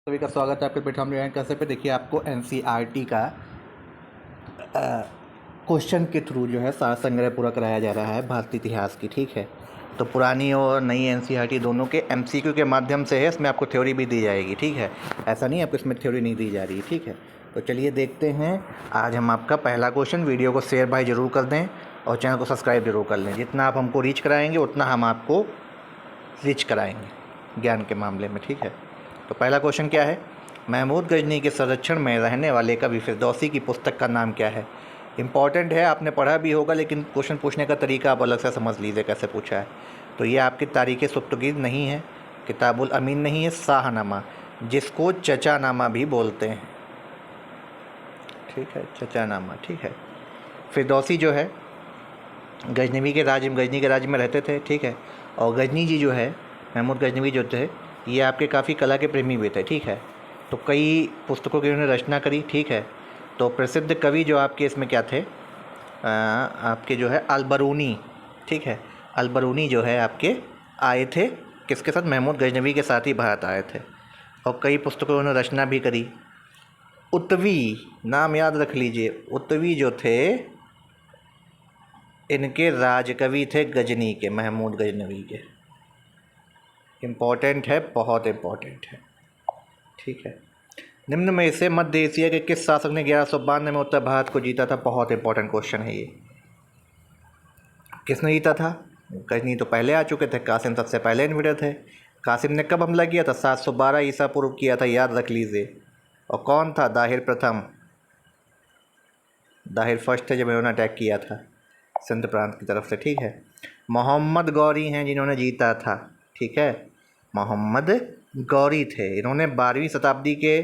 सभी का स्वागत है आपके प्लेटफॉर्म कैसे पे। देखिए आपको एनसीईआरटी का क्वेश्चन के थ्रू जो है सार संग्रह पूरा कराया जा रहा है भारतीय इतिहास की। ठीक है, तो पुरानी और नई एनसीईआरटी दोनों के एमसीक्यू के माध्यम से है। इसमें आपको थ्योरी भी दी जाएगी। ठीक है, ऐसा नहीं आपको इसमें थ्योरी नहीं दी जा रही। ठीक है, तो चलिए देखते हैं आज हम आपका पहला क्वेश्चन। वीडियो को शेयर भाई ज़रूर कर दें और चैनल को सब्सक्राइब जरूर कर लें। जितना आप हमको रीच कराएंगे उतना हम आपको रीच कराएंगे ज्ञान के मामले में। ठीक है, तो पहला क्वेश्चन क्या है? महमूद गजनी के संरक्षण में रहने वाले कवि फिरदौसी की पुस्तक का नाम क्या है? इंपॉर्टेंट है, आपने पढ़ा भी होगा, लेकिन क्वेश्चन पूछने का तरीका आप अलग से समझ लीजिए कैसे पूछा है। तो ये आपकी तारीख़ सुप्तगीर नहीं है, किताबुल अमीन नहीं है, शाहनामा, जिसको चचानामा भी बोलते हैं। ठीक है, चचानामा। ठीक है, फिरदौसी जो है गजनवी के राज्य में रहते थे। ठीक है, और गजनी जी जो है, महमूद गजनवी जो थे, ये आपके काफ़ी कला के प्रेमी भी थे। ठीक है, तो कई पुस्तकों की उन्होंने रचना करी। ठीक है, तो प्रसिद्ध कवि जो आपके इसमें क्या थे, आपके जो है अलबरूनी। ठीक है, अलबरूनी जो है आपके आए थे किसके साथ? महमूद गजनवी के साथ ही भारत आए थे, और कई पुस्तकों उन्होंने रचना भी करी। उत्वी नाम याद रख लीजिए, उत्वी जो थे इनके राजकवि थे गजनी के, महमूद गजनवी के। इम्पॉर्टेंट है, बहुत इम्पॉर्टेंट है। ठीक है, निम्न में से मध्य एशिया के किस शासक ने 1192 में उत्तर भारत को जीता था? बहुत इंपॉर्टेंट क्वेश्चन है ये। किसने जीता था? गजनी तो पहले आ चुके थे, कासिम सबसे पहले इन्वेडर थे। कासिम ने कब हमला किया था? 712 ईसा पूर्व किया था, याद रख लीजिए। और कौन था? दाहिर प्रथम, दाहिर फर्स्ट थे जब इन्होंने अटैक किया था सिंध प्रांत की तरफ से। ठीक है, मोहम्मद गौरी हैं जिन्होंने जीता था। ठीक है, मोहम्मद गौरी थे। इन्होंने 12वीं शताब्दी के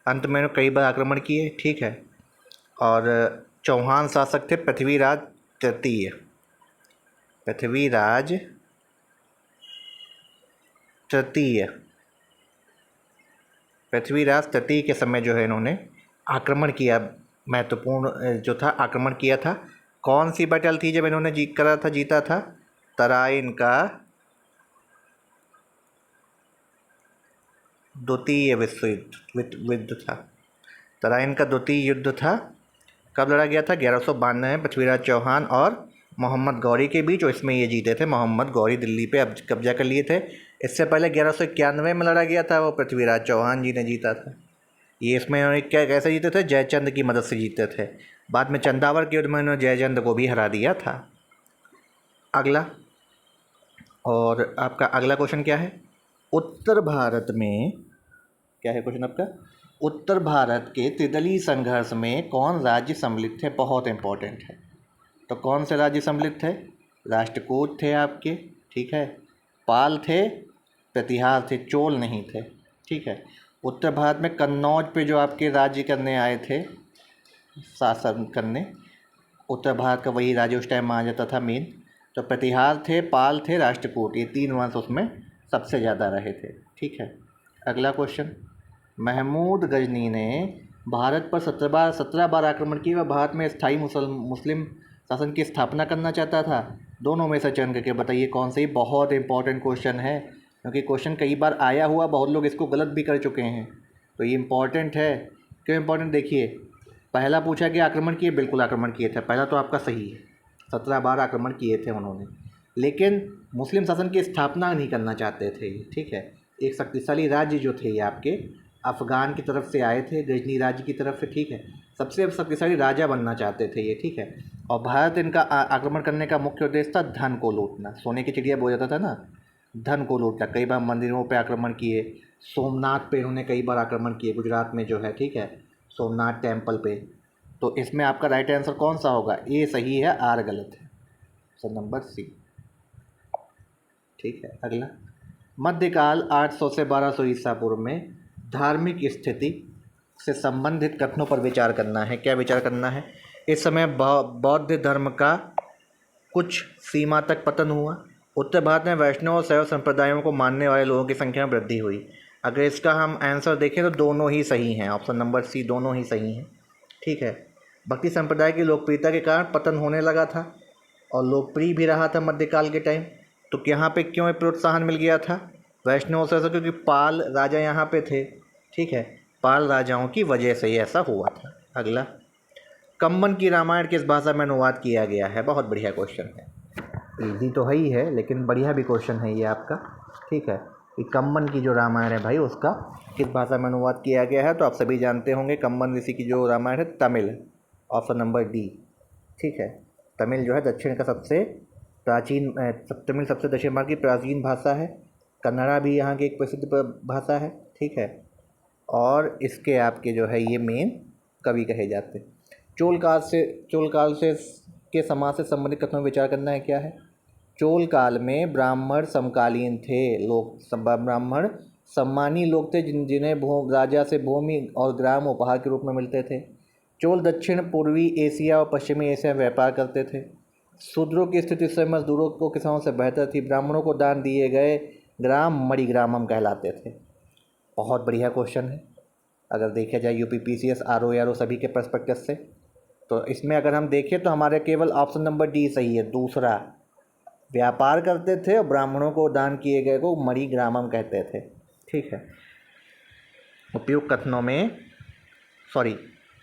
अंत में कई बार आक्रमण किए। ठीक है, और चौहान शासक थे पृथ्वीराज तृतीय। पृथ्वीराज तृतीय, पृथ्वीराज तृतीय के समय जो है इन्होंने आक्रमण किया, महत्वपूर्ण जो था आक्रमण किया था। कौन सी बैटल थी जब इन्होंने जीता था? तराइन का द्वितीय विश्व युद्ध था। तराइन का द्वितीय युद्ध था। कब लड़ा गया था? 1192 में पृथ्वीराज चौहान और मोहम्मद गौरी के बीच, और इसमें ये जीते थे। मोहम्मद गौरी दिल्ली पे अब कब्जा कर लिए थे। इससे पहले 1191 में लड़ा गया था, वो पृथ्वीराज चौहान जी ने जीता था। ये इसमें इन्होंने क्या कैसे जीते थे? जयचंद की मदद से जीते थे। बाद में चंदावर के युद्ध में इन्होंने जयचंद को भी हरा दिया था। अगला, और आपका अगला क्वेश्चन क्या है? उत्तर भारत में क्या है क्वेश्चन आपका? उत्तर भारत के त्रिदलीय संघर्ष में कौन राज्य सम्मिलित थे? बहुत इंपॉर्टेंट है। तो कौन से राज्य सम्मिलित थे? राष्ट्रकूट थे आपके। ठीक है, पाल थे, प्रतिहार थे, चोल नहीं थे। ठीक है, उत्तर भारत में कन्नौज पे जो आपके राज्य करने आए थे, शासन करने, उत्तर भारत का वही राज्य उस टाइम माना जाता था मेन। तो प्रतिहार थे, पाल थे, राष्ट्रकूट, ये 3 वंश उसमें सबसे ज़्यादा रहे थे। ठीक है, अगला क्वेश्चन। महमूद गजनी ने भारत पर 17 बार आक्रमण किया। वह भारत में स्थायी मुस्लिम शासन की स्थापना करना चाहता था। दोनों में से चयन करके बताइए कौन सी। बहुत इंपॉर्टेंट क्वेश्चन है, क्योंकि क्वेश्चन कई बार आया हुआ, बहुत लोग इसको गलत भी कर चुके हैं, तो ये इंपॉर्टेंट है। क्यों इंपॉर्टेंट? देखिए, पहला पूछा कि आक्रमण किए, बिल्कुल आक्रमण किए थे, पहला तो आपका सही है, 17 बार आक्रमण किए थे उन्होंने, लेकिन मुस्लिम शासन की स्थापना नहीं करना चाहते थे। ठीक है, एक शक्तिशाली राज्य जो थे ये आपके अफ़गान की तरफ से आए थे, गजनी राज्य की तरफ से। ठीक है, सबसे शक्तिशाली राजा बनना चाहते थे ये। ठीक है, और भारत इनका आक्रमण करने का मुख्य उद्देश्य था धन को लूटना। सोने की चिड़िया बोला जाता था ना, धन को लूटना। कई बार मंदिरों पे आक्रमण किए, सोमनाथ पे इन्होंने कई बार आक्रमण किए, गुजरात में जो है। ठीक है, सोमनाथ टेम्पल पे। तो इसमें आपका राइट आंसर कौन सा होगा? ए सही है, आर गलत है। Option number C. ठीक है, अगला। मध्यकाल 800 से 1200 ईसा पूर्व में धार्मिक स्थिति से संबंधित कथनों पर विचार करना है। क्या विचार करना है? इस समय बौद्ध धर्म का कुछ सीमा तक पतन हुआ। उत्तर भारत में वैष्णव और शैव संप्रदायों को मानने वाले लोगों की संख्या में वृद्धि हुई। अगर इसका हम आंसर देखें तो दोनों ही सही हैं, ऑप्शन नंबर सी, दोनों ही सही हैं। ठीक है, भक्ति संप्रदाय की लोकप्रियता के कारण पतन होने लगा था, और लोकप्रिय भी रहा था मध्यकाल के टाइम। तो यहाँ पे क्यों प्रोत्साहन मिल गया था? वैष्णव से, क्योंकि पाल राजा यहाँ पे थे, ठीक है, पाल राजाओं की वजह से ही ऐसा हुआ था। अगला, कम्बन की रामायण किस भाषा में अनुवाद किया गया है? बहुत बढ़िया क्वेश्चन है, इजी तो है ही है लेकिन बढ़िया भी क्वेश्चन है ये आपका। ठीक है, कि कम्बन की जो रामायण है भाई उसका किस भाषा में अनुवाद किया गया है? तो आप सभी जानते होंगे कम्बन ऋषि की जो रामायण है तमिल, ऑप्शन नंबर डी। ठीक है, तमिल जो है दक्षिण का सबसे प्राचीन तमिल सबसे दक्षिण भारत की प्राचीन भाषा है। कन्नड़ा भी यहाँ की एक प्रसिद्ध भाषा है। ठीक है, और इसके आपके जो है ये मेन कवि कहे जाते हैं। चोल काल से के समाज से संबंधित कथनों विचार करना है क्या है? चोल काल में ब्राह्मण समकालीन थे लोग, ब्राह्मण सम्मानी लोग थे जिन्हें राजा से भूमि और ग्राम उपहार के रूप में मिलते थे। चोल दक्षिण पूर्वी एशिया और पश्चिमी एशिया में व्यापार करते थे। शूद्रों की स्थिति से मजदूरों को किसानों से बेहतर थी। ब्राह्मणों को दान दिए गए ग्राम मणिग्रामम कहलाते थे। बहुत बढ़िया क्वेश्चन है अगर देखा जाए यूपीपीसीएस आरओ सभी के पर्सपेक्टिव से। तो इसमें अगर हम देखें तो हमारे केवल ऑप्शन नंबर डी सही है, दूसरा। व्यापार करते थे और ब्राह्मणों को दान किए गए को मणिग्रामम कहते थे। ठीक है, उपयुक्त कथनों में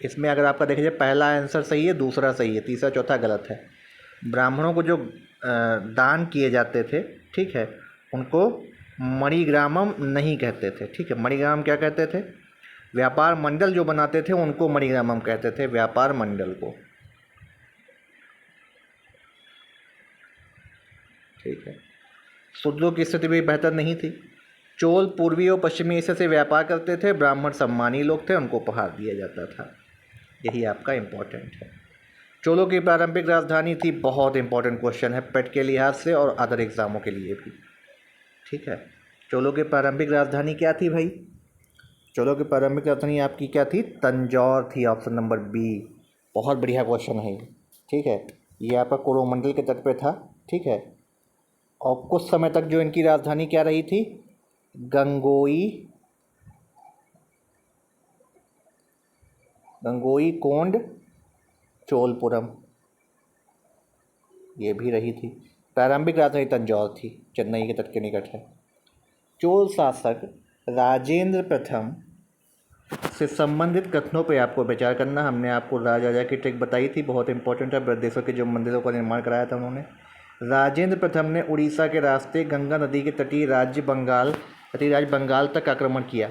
इसमें अगर आपका देखा जाए पहला आंसर सही है, दूसरा सही है, तीसरा चौथा गलत है। ब्राह्मणों को जो दान किए जाते थे, ठीक है, उनको मणिग्रामम नहीं कहते थे। ठीक है, मणिग्रामम क्या कहते थे? व्यापार मंडल जो बनाते थे उनको मणिग्रामम कहते थे, व्यापार मंडल को। ठीक है, शूद्रों की स्थिति भी बेहतर नहीं थी। चोल पूर्वी और पश्चिमी एशिया से व्यापार करते थे। ब्राह्मण सम्मानी लोग थे, उनको उपहार दिया जाता था। यही आपका इम्पोर्टेंट है। चोलों की प्रारंभिक राजधानी थी, बहुत इंपॉर्टेंट क्वेश्चन है पेट के लिहाज से और अदर एग्जामों के लिए भी। ठीक है, चोलों की प्रारंभिक राजधानी क्या थी भाई? चोलों की प्रारंभिक राजधानी आपकी क्या थी? तंजौर थी, ऑप्शन नंबर बी। बहुत बढ़िया क्वेश्चन है ये। ठीक है, ये आपका कोरोमंडल के तट पे था। ठीक है, और कुछ समय तक जो इनकी राजधानी क्या रही थी? गंगोई कोंड चोलपुरम, ये भी रही थी। प्रारंभिक राजधानी तंजौर थी, चेन्नई के तट के निकट है। चोल शासक राजेंद्र प्रथम से संबंधित कथनों पर आपको विचार करना। हमने आपको राजा की ट्रिक बताई थी, बहुत इंपॉर्टेंट है। ब्रजेश्वर के जो मंदिरों का निर्माण कराया था उन्होंने। राजेंद्र प्रथम ने उड़ीसा के रास्ते गंगा नदी के तटीय राज्य बंगाल तक आक्रमण किया।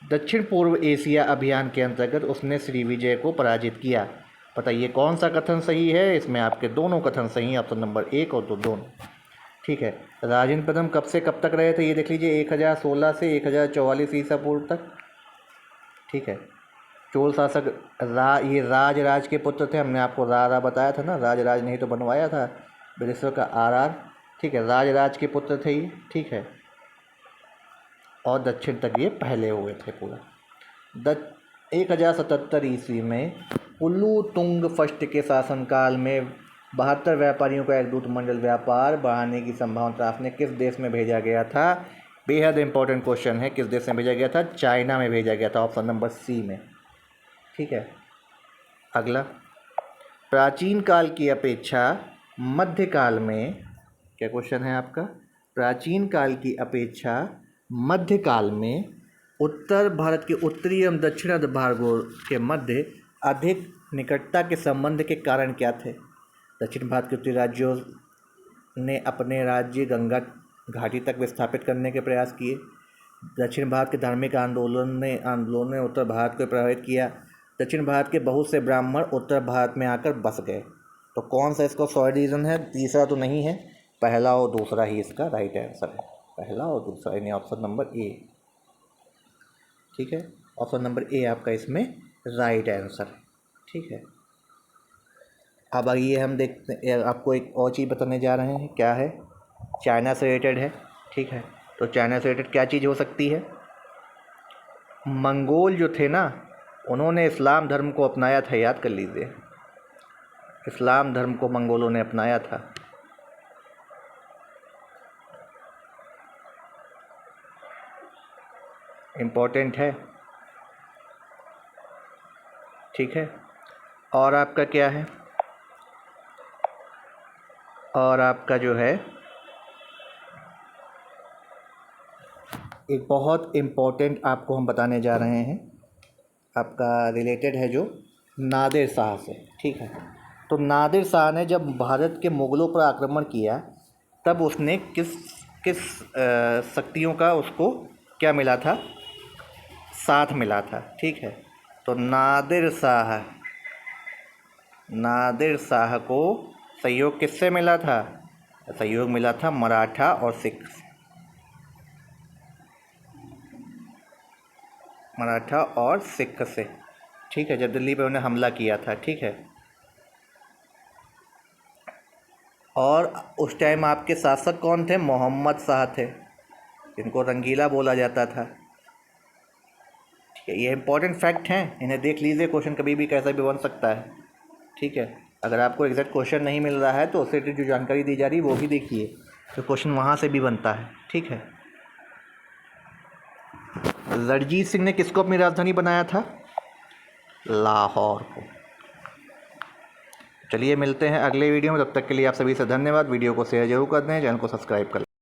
दक्षिण पूर्व एशिया अभियान के अंतर्गत उसने श्रीविजय को पराजित किया। बताइए कौन सा कथन सही है? इसमें आपके दोनों कथन सही हैं, ऑप्शन नंबर 1 और 2 दोनों। ठीक है, राजेंद्र प्रथम कब से कब तक रहे थे? ये देख लीजिए, 1016 से 1044 ईसा पूर्व तक। ठीक है, चोल शासक ये राज के पुत्र थे। हमने आपको रा बताया था ना, राज नहीं तो बनवाया था ब्रजेश्वर का RR। ठीक है, राज के पुत्र थे ये। ठीक है, और दक्षिण तक ये पहले हुए थे पूरा। 1077 ईस्वी में कुलुतुंग फर्स्ट के शासनकाल में 72 व्यापारियों का एक दूत मंडल व्यापार बढ़ाने की संभावना तलाशने किस देश में भेजा गया था? बेहद इंपॉर्टेंट क्वेश्चन है। किस देश में भेजा गया था? चाइना में भेजा गया था, ऑप्शन नंबर सी में। ठीक है, अगला, प्राचीन काल की अपेक्षा मध्यकाल में, क्या क्वेश्चन है आपका? प्राचीन काल की अपेक्षा मध्यकाल में उत्तर भारत के उत्तरी एवं दक्षिण भागों के मध्य अधिक निकटता के संबंध के कारण क्या थे? दक्षिण भारत के उत्तरी राज्यों ने अपने राज्य गंगा घाटी तक विस्थापित करने के प्रयास किए। दक्षिण भारत के धार्मिक आंदोलन ने उत्तर भारत को प्रभावित किया। दक्षिण भारत के बहुत से ब्राह्मण उत्तर भारत में आकर बस गए। तो कौन सा इसका सॉलिड रीज़न है? तीसरा तो नहीं है, पहला और दूसरा ही इसका राइट आंसर है। पहला और दूसरा, यानी ऑप्शन नंबर ए। ठीक है, ऑप्शन नंबर ए आपका इसमें राइट आंसर है। ठीक है, अब आइए हम देखते हैं, आपको एक और चीज़ बताने जा रहे हैं। क्या है? चाइना से रिलेटेड है। ठीक है, तो चाइना से रिलेटेड क्या चीज़ हो सकती है? मंगोल जो थे ना, उन्होंने इस्लाम धर्म को अपनाया था, याद कर लीजिए। इस्लाम धर्म को मंगोलों ने अपनाया था। इम्पोर्टेंट है। ठीक है, और आपका क्या है? और आपका जो है एक बहुत इम्पोर्टेंट आपको हम बताने जा रहे हैं, आपका रिलेटेड है जो नादिर शाह से, ठीक है। तो नादिर शाह ने जब भारत के मुग़लों पर आक्रमण किया तब उसने किस किस शक्तियों का उसको क्या मिला था, साथ मिला था, ठीक है। तो नादिर शाह को सहयोग किससे मिला था? सहयोग मिला था मराठा और सिख, मराठा और सिख से, ठीक है, जब दिल्ली पे उन्हें हमला किया था, ठीक है। और उस टाइम आपके शासक कौन थे? मोहम्मद शाह थे, जिनको रंगीला बोला जाता था, ठीक है। ये इंपॉर्टेंट फैक्ट हैं, इन्हें देख लीजिए, क्वेश्चन कभी भी कैसा भी बन सकता है, ठीक है। अगर आपको एग्जैक्ट क्वेश्चन नहीं मिल रहा है तो उससे जो जानकारी दी जा रही है वो भी देखिए, तो क्वेश्चन वहाँ से भी बनता है, ठीक है। रणजीत सिंह ने किसको अपनी राजधानी बनाया था? लाहौर को। चलिए मिलते हैं अगले वीडियो में, तब तक के लिए आप सभी से धन्यवाद। वीडियो को शेयर जरूर कर दें, चैनल को सब्सक्राइब कर लें।